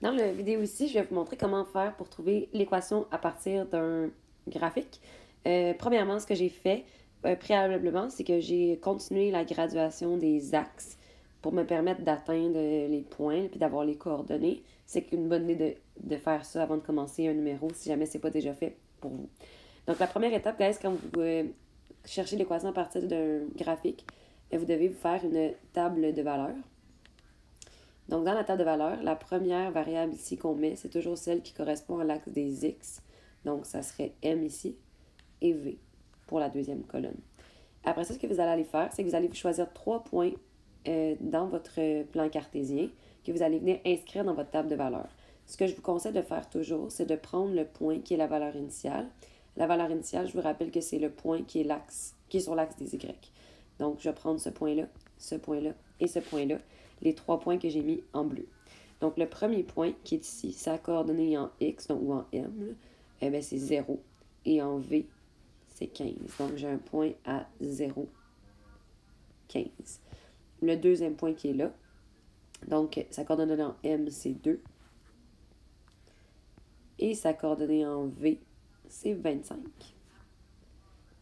Dans la vidéo ici, je vais vous montrer comment faire pour trouver l'équation à partir d'un graphique. Premièrement, ce que j'ai fait préalablement, c'est que j'ai continué la graduation des axes pour me permettre d'atteindre les points puis d'avoir les coordonnées. C'est une bonne idée de faire ça avant de commencer un numéro si jamais c'est pas déjà fait pour vous. Donc, la première étape, guys, quand vous cherchez l'équation à partir d'un graphique, vous devez vous faire une table de valeurs. Donc, dans la table de valeurs, la première variable ici qu'on met, c'est toujours celle qui correspond à l'axe des X. Donc, ça serait M ici et V pour la deuxième colonne. Après ça, ce que vous allez aller faire, c'est que vous allez choisir 3 points dans votre plan cartésien que vous allez venir inscrire dans votre table de valeurs. Ce que je vous conseille de faire toujours, c'est de prendre le point qui est la valeur initiale. La valeur initiale, je vous rappelle que c'est le point qui est sur l'axe des Y. Donc, je vais prendre ce point-là et ce point-là, les 3 points que j'ai mis en bleu. Donc, le premier point qui est ici, sa coordonnée en X donc, ou en M, eh bien, c'est 0. Et en V, c'est 15. Donc, j'ai un point à 0, 15. Le deuxième point qui est là, donc, sa coordonnée en M, c'est 2. Et sa coordonnée en V, c'est 25.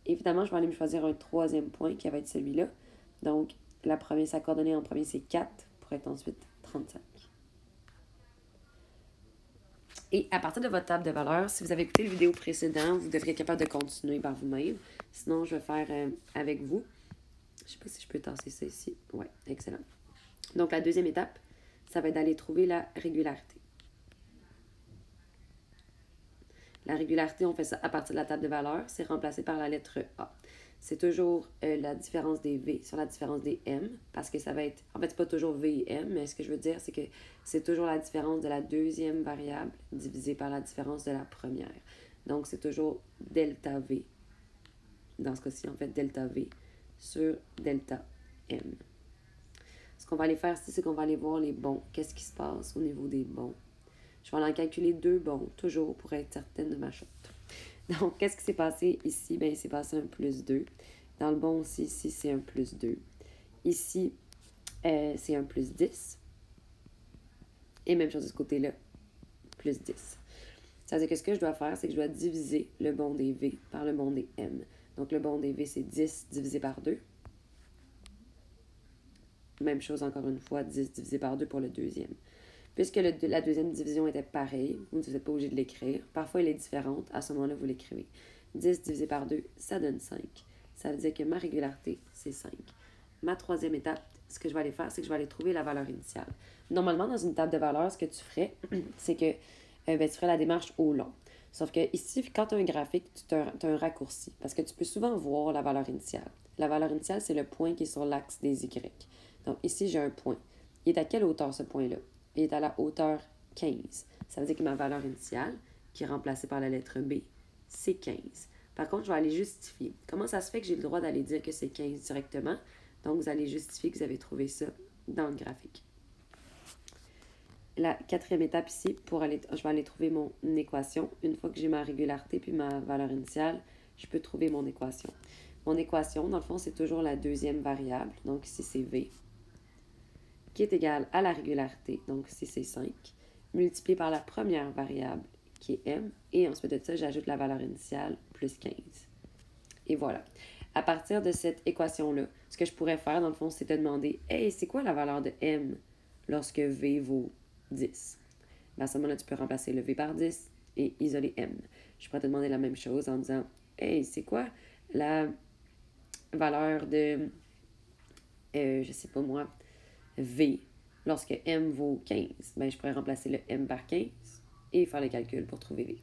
Évidemment, je vais aller me choisir un troisième point qui va être celui-là. Donc, sa coordonnée en premier, c'est 4 pour être ensuite 35. Et à partir de votre table de valeurs, si vous avez écouté le vidéo précédent, vous devriez être capable de continuer par vous-même. Sinon, je vais faire avec vous. Je ne sais pas si je peux tasser ça ici. Ouais, excellent. Donc, la deuxième étape, ça va être d'aller trouver la régularité. La régularité, on fait ça à partir de la table de valeurs. C'est remplacé par la lettre A. C'est toujours la différence des V sur la différence des M, parce que ça va être... En fait, c'est pas toujours V et M, mais ce que je veux dire, c'est que c'est toujours la différence de la deuxième variable divisée par la différence de la première. Donc, c'est toujours delta V. Dans ce cas-ci, en fait, delta V sur delta M. Ce qu'on va aller faire ici, c'est qu'on va aller voir les bons. Qu'est-ce qui se passe au niveau des bons? Je vais aller en calculer 2 bons, toujours pour être certaine de ma shot. Donc, qu'est-ce qui s'est passé ici? Bien, il s'est passé un plus 2. Dans le bon aussi, ici, c'est un plus 2. Ici, c'est un plus 10. Et même chose de ce côté-là, plus 10. Ça veut dire que ce que je dois faire, c'est que je dois diviser le bon des V par le bon des M. Donc, le bon des V, c'est 10 divisé par 2. Même chose encore une fois, 10 divisé par 2 pour le deuxième. Puisque la deuxième division était pareille, vous n'êtes pas obligé de l'écrire. Parfois, elle est différente. À ce moment-là, vous l'écrivez. 10 divisé par 2, ça donne 5. Ça veut dire que ma régularité, c'est 5. Ma troisième étape, ce que je vais aller faire, c'est que je vais aller trouver la valeur initiale. Normalement, dans une table de valeurs, ce que tu ferais, c'est que tu ferais la démarche au long. Sauf que ici, quand tu as un graphique, tu as un raccourci. Parce que tu peux souvent voir la valeur initiale. La valeur initiale, c'est le point qui est sur l'axe des Y. Donc ici, j'ai un point. Il est à quelle hauteur ce point-là? Il est à la hauteur 15. Ça veut dire que ma valeur initiale, qui est remplacée par la lettre B, c'est 15. Par contre, je vais aller justifier. Comment ça se fait que j'ai le droit d'aller dire que c'est 15 directement? Donc, vous allez justifier que vous avez trouvé ça dans le graphique. La quatrième étape ici, je vais aller trouver mon équation. Une fois que j'ai ma régularité puis ma valeur initiale, je peux trouver mon équation. Mon équation, dans le fond, c'est toujours la deuxième variable. Donc, ici, c'est V, qui est égale à la régularité, donc ici c'est 5, multiplié par la première variable qui est M, et ensuite de ça, j'ajoute la valeur initiale plus 15. Et voilà. À partir de cette équation-là, ce que je pourrais faire, dans le fond, c'est te demander, hey, c'est quoi la valeur de M lorsque V vaut 10? Ben, à ce moment-là, tu peux remplacer le V par 10 et isoler M. Je pourrais te demander la même chose en disant, hey, c'est quoi la valeur de, je sais pas moi, V, lorsque M vaut 15, ben, je pourrais remplacer le M par 15 et faire le calcul pour trouver V.